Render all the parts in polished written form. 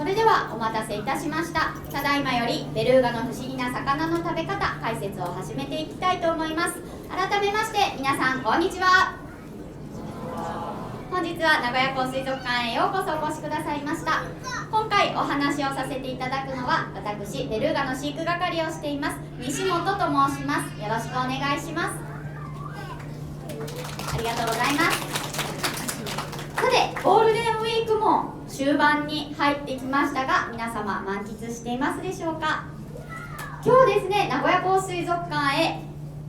れではお待たせいたしました。ただいまよりベルーガの不思議な魚の食べ方解説を始めていきたいと思います。改めまして皆さんこんにちは。本日は名古屋港水族館へようこそお越しくださいました。今回お話をさせていただくのは私ベルーガの飼育係をしています西本と申します。よろしくお願いします。ありがとうございます。さてゴールデンウィークも終盤に入ってきましたが、皆様満喫していますでしょうか。今日ですね、名古屋港水族館へ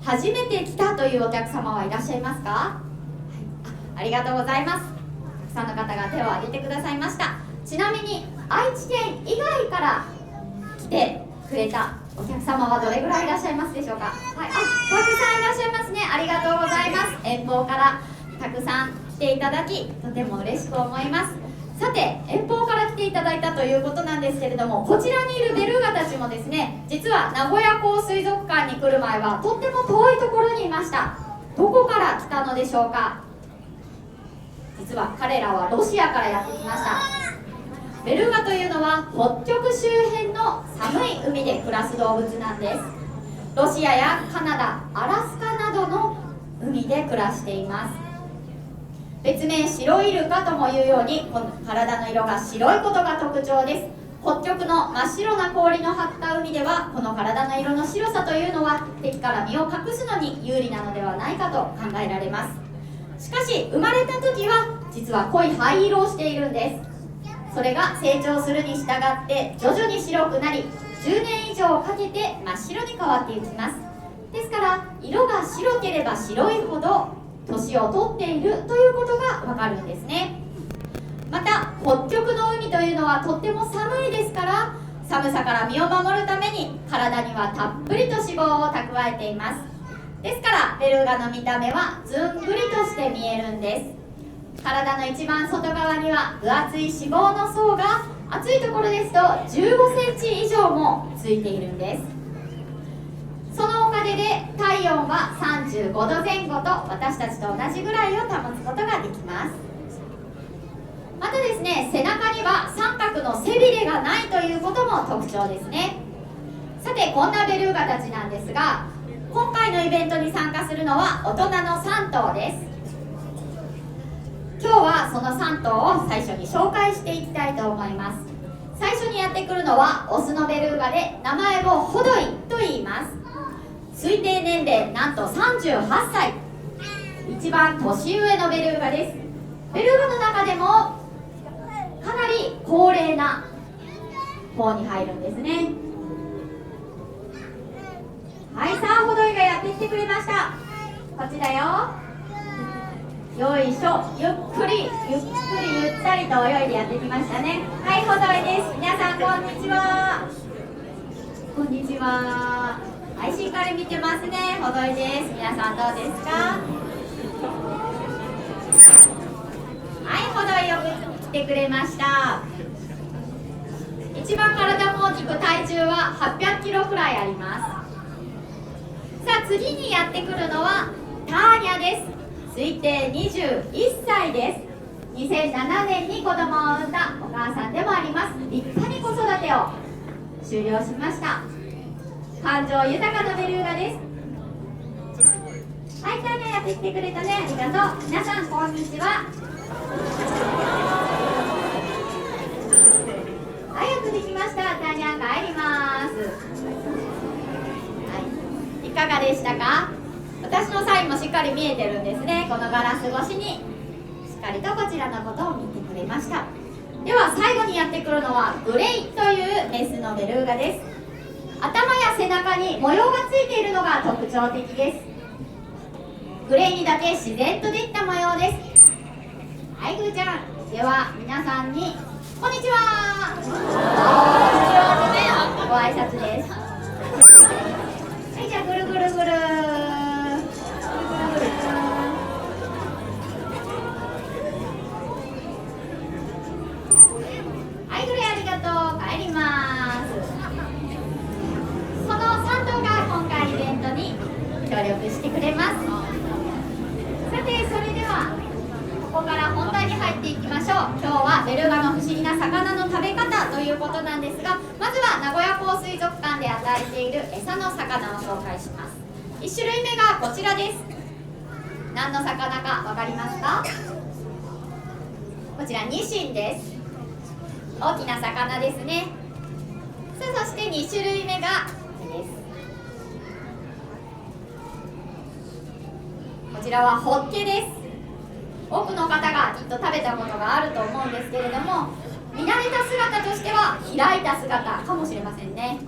初めて来たというお客様はいらっしゃいますか。はい、ありがとうございます。たくさんの方が手を挙げてくださいました。ちなみに愛知県以外から来てくれたお客様はどれぐらいいらっしゃいますでしょうか。はい、たくさんいらっしゃいますね。ありがとうございます。遠方からたくさん来ていただきとても嬉しく思います。さて遠方から来ていただいたということなんですけれども、こちらにいるベルーガたちもですね、実は名古屋港水族館に来る前はとっても遠いところにいました。どこから来たのでしょうか。実は彼らはロシアからやってきました。ベルーガというのは北極周辺の寒い海で暮らす動物なんです。ロシアやカナダ、アラスカなどの海で暮らしています。別名白イルカともいうように、この体の色が白いことが特徴です。北極の真っ白な氷の張った海ではこの体の色の白さというのは敵から身を隠すのに有利なのではないかと考えられます。しかし生まれた時は実は濃い灰色をしているんです。それが成長するに従って徐々に白くなり、10年以上かけて真っ白に変わっていきます。ですから色が白ければ白いほど年を取っているということがわかるんですね。また北極の海というのはとっても寒いですから、寒さから身を守るために体にはたっぷりと脂肪を蓄えています。ですからベルーガの見た目はずんぐりとして見えるんです。体の一番外側には分厚い脂肪の層が厚いところですと15センチ以上もついているんです。そのおかげで体温は35度前後と私たちと同じぐらいを保つことができます。またですね、背中には三角の背びれがないということも特徴ですね。さてこんなベルーガたちなんですが、今回のイベントに参加するのは大人の3頭です。今日はその3頭を最初に紹介していきたいと思います。最初にやってくるのはオスのベルーガで、名前をホドイと言います。推定年齢なんと38歳、一番年上のベルーガです。ベルーガの中でもかなり高齢な方に入るんですね。はい、さあホドイがやってきてくれました。こっちだよ。よいしょ。ゆっくりゆったりと泳いでやってきましたね。はい、ホドイです。皆さんこんにちは。こんにちは。はい、しっかり見てますね。ホドイです。皆さんどうですか。はい、ホドイよく来てくれました。一番体も大きく体重は800キロくらいあります。さあ次にやってくるのはターニャです。推定21歳です。2007年に子供を産んだお母さんでもあります。立派に子育てを終了しました。感情豊かなベルーガです。はい、ターニャやってきてくれたね。ありがとう。皆さんこんにちは。はい、よくできました。ターニャ帰ります。はい、いかがでしたか。私のサインもしっかり見えてるんですね。このガラス越しにしっかりとこちらのことを見てくれました。では最後にやってくるのはグレイというメスのベルーガです。頭や背中に模様がついているのが特徴的です。グレイにだけ自然とできた模様です。はい、ぐーちゃん。では皆さんにこんにちは。ご挨拶です。はい、じゃあぐるぐるぐる。はい、グレイありがとう。帰ります。その3頭が今回イベントに協力してくれます。さてそれではここから本題に入っていきましょう。今日はベルガの不思議な魚の食べ方ということなんですが、まずは名古屋港水族館で与えている餌の魚を紹介します。1種類目がこちらです。何の魚か分かりますか？こちらニシンです。大きな魚ですね。さあ、そして2種類目がこれです。こちらはホッケです。多くの方がきっと食べたことがあると思うんですけれども、見慣れた姿としては開いた姿かもしれませんね。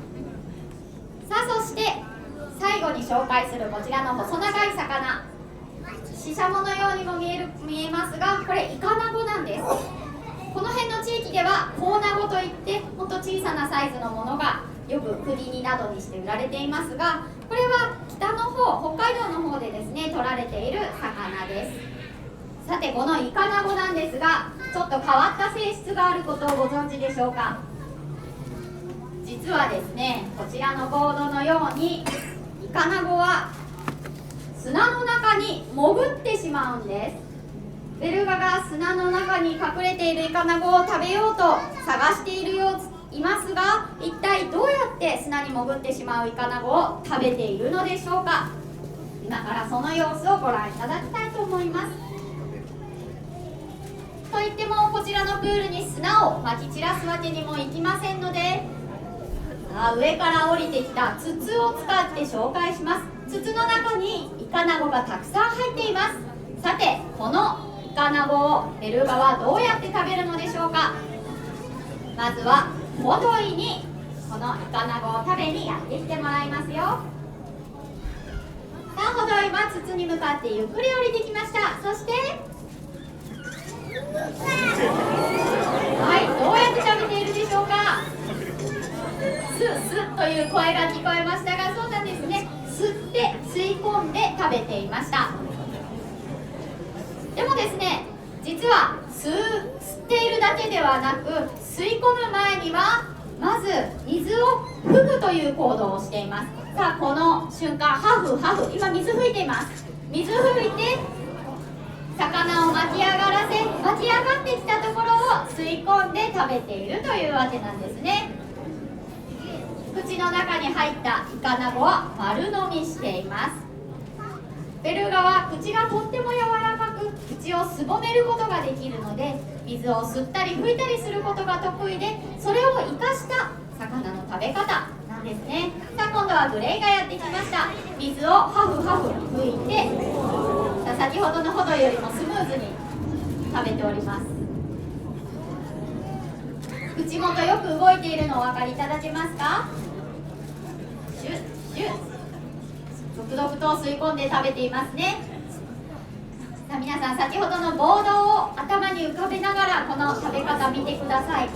さあ、そして最後に紹介するこちらの細長い魚、シシャモのようにも見えますが、これイカナゴなんです。この辺の地域ではコウナゴといって、もっと小さなサイズのものがよくクリ煮などにして売られていますが、これは北の方、北海道の方でですね、取られている魚です。さて、このイカナゴなんですが、ちょっと変わった性質があることをご存知でしょうか？実はですね、こちらのボードのようにイカナゴは砂の中に潜ってしまうんです。ベルガが砂の中に隠れているイカナゴを食べようと探していますが、一体どうやって砂に潜ってしまうイカナゴを食べているのでしょうか？今からその様子をご覧いただきたいと思います。といっても、こちらのプールに砂をまき散らすわけにもいきませんので、上から降りてきた筒を使って紹介します。筒の中にイカナゴがたくさん入っています。さて、このイカナゴをベルガはどうやって食べるのでしょうか？まずはホドイにこのイカナゴを食べにやってきてもらいますよ。さあ、ホドイは筒に向かってゆっくり降りてきました。そしてはい、どうやって食べているでしょうか？スッという声が聞こえましたが、そうなんですね。吸って吸い込んで食べていました。でもですね、実は吸っているだけではなく、吸い込む前にはまず水を吹くという行動をしています。さあ、この瞬間、ハフハフ、今水吹いています。水吹いて魚を巻き上がってきたところを吸い込んで食べているというわけなんですね。口の中に入ったイカナゴは丸飲みしています。ベルガは口がとっても柔らかく、口をすぼめることができるので、水を吸ったり吹いたりすることが得意で、それを生かした魚の食べ方なんですね。さあ、今度はグレイがやってきました。水をハフハフ吹いて、先ほどのほどよりもスムーズに食べております。口元よく動いているのをお分かりいただけますか？シュッシュッ、続々と吸い込んで食べていますね。さあ、皆さん、先ほどのボードを頭に浮かべながらこの食べ方見てください。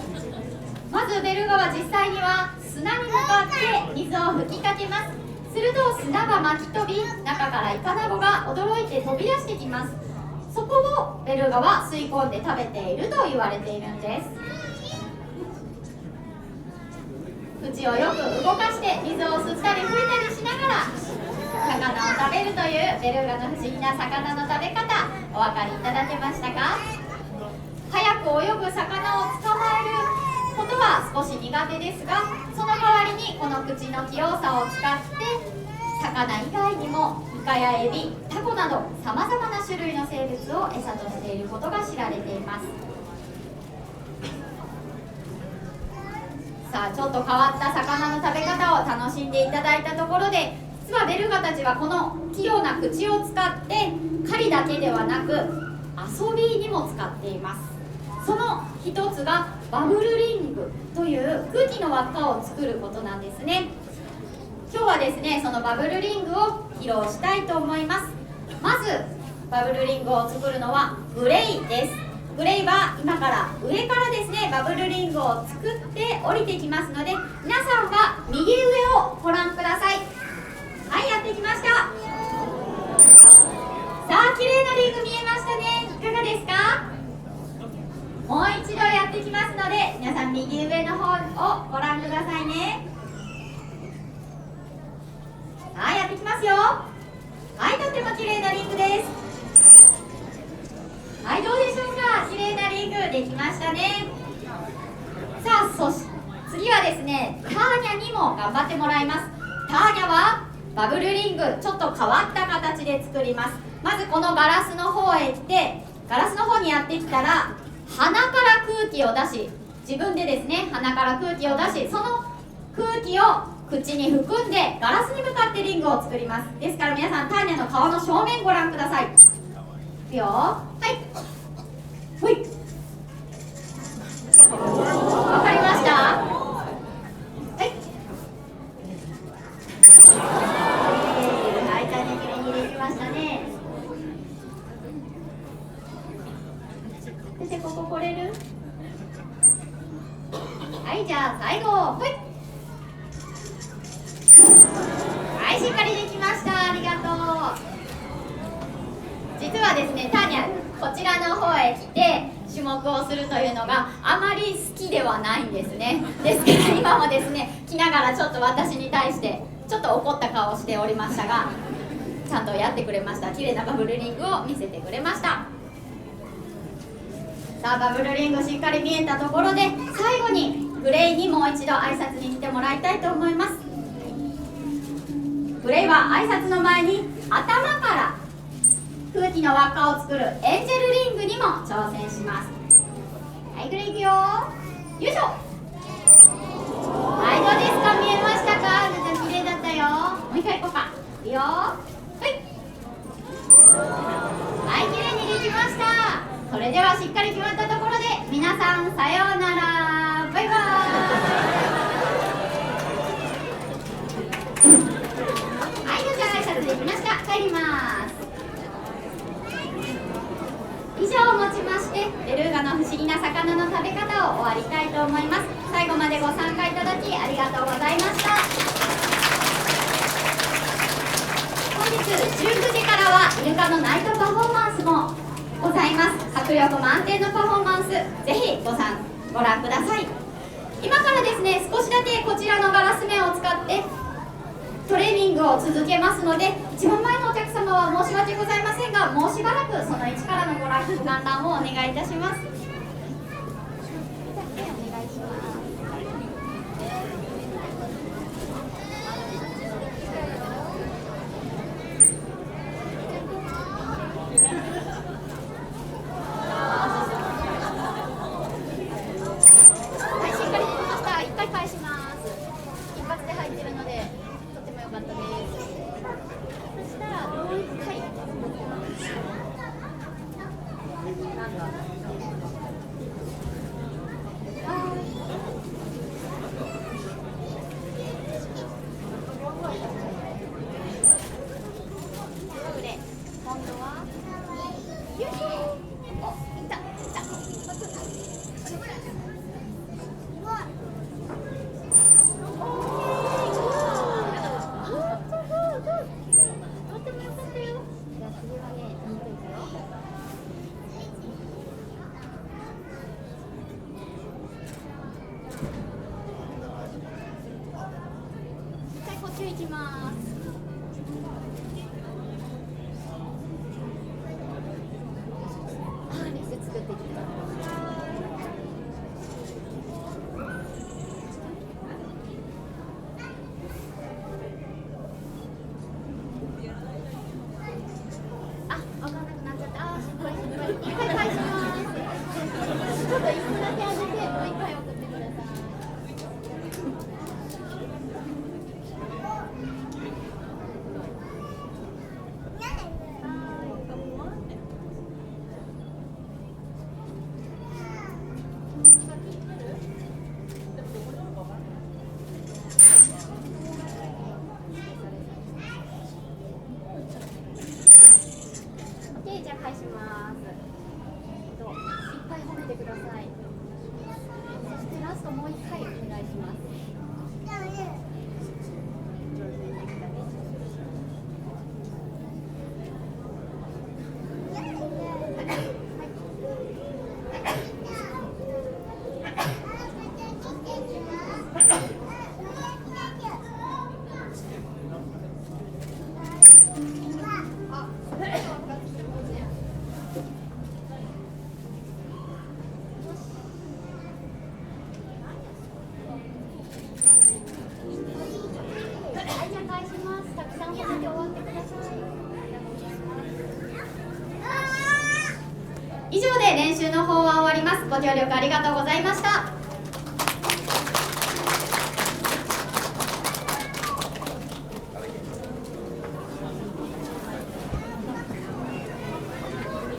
まずベルガは実際には砂に向かって水を吹きかけます。すると砂が巻き飛び、中からイカナゴが驚いて飛び出してきます。そこをベルガは吸い込んで食べていると言われているんです。口をよく動かして水を吸ったり吹いたりしながら魚を食べるというベルガの不思議な魚の食べ方、お分かりいただけましたか？早く泳ぐ魚を捕まえることは少し苦手ですが、その代わりにこの口の器用さを使って魚以外にもイカやエビ、タコなどさまざまな種類の生物を餌としていることが知られています。さあ、ちょっと変わった魚の食べ方を楽しんでいただいたところで、実はベルガたちはこの器用な口を使って狩りだけではなく遊びにも使っています。その一つがバブルリングという空気の輪っかを作ることなんですね。今日はですね、そのバブルリングを披露したいと思います。まずバブルリングを作るのはグレイです。グレイは今から上からですね、バブルリングを作って降りてきますので、皆さんは右上をご覧ください。はい、やってきました。さあ、綺麗なリング見えましたね。いかがですか？もう一度やってきますので、皆さん右上の方をご覧くださいね。はい、やってきますよ。はい、とっても綺麗なリングです。はい、どうでしょうか？綺麗なリングでできましたね。さあ、次はですね、ターニャにも頑張ってもらいます。ターニャはバブルリング、ちょっと変わった形で作ります。まずこのガラスの方へ行って、ガラスの方にやってきたら鼻から空気を出し、自分でですね鼻から空気を出し、その空気を口に含んでガラスに向かってリングを作ります。ですから皆さん、ターニャの顔の正面ご覧ください。いくよ。はい、ほい。わかりました？はい、はい、ターニャきれいにできましたね。先生、ここ来れる？はい、じゃあ最後、ほい。はい、しっかりできました。ありがとう。実はですね、ターニャ、こちらの方へ来て種目をするというのがあまり好きではないんですね。ですから今もですね、来ながらちょっと私に対してちょっと怒った顔をしておりましたが、ちゃんとやってくれました。綺麗なバブルリングを見せてくれました。さあ、バブルリングしっかり見えたところで、最後にグレイにもう一度挨拶に来てもらいたいと思います。グレイは挨拶の前に頭から空気の輪っかを作るエンジェルリングにも挑戦します。はい、グレイいくよ。よいしょ。はい、どうですか？見えましたか？綺麗だったよ。もう一回いこうか。いくよ。はい、はい、綺麗にできました。それではしっかり決まったところで皆さん、さようなら。バイバーイ。はい、じゃあ挨拶できました。帰ります。以上をもちましてベルーガの不思議な魚の食べ方を終わりたいと思います。最後までご参加いただきありがとうございました。本日19時からはイルカのナイトパフォーマンスもございます。迫力満点のパフォーマンス、ぜひご覧ください。今からですね、少しだけこちらのガラス面を使ってトレーニングを続けますので、一番前のお客様は申し訳ございませんが、もうしばらくその位置からのご観覧をお願いいたします。いきます。リス作ってきた。あ、分かんなくなっちゃった。失敗。一回返します。ちょっと一個だけ上げて、もう一回送ってください。じゃあ返します。いっぱい褒めてください。そしてラストもう一回お願いします。さん褒めて終わってください。以上で練習の方は終わります。ご協力ありがとうございました。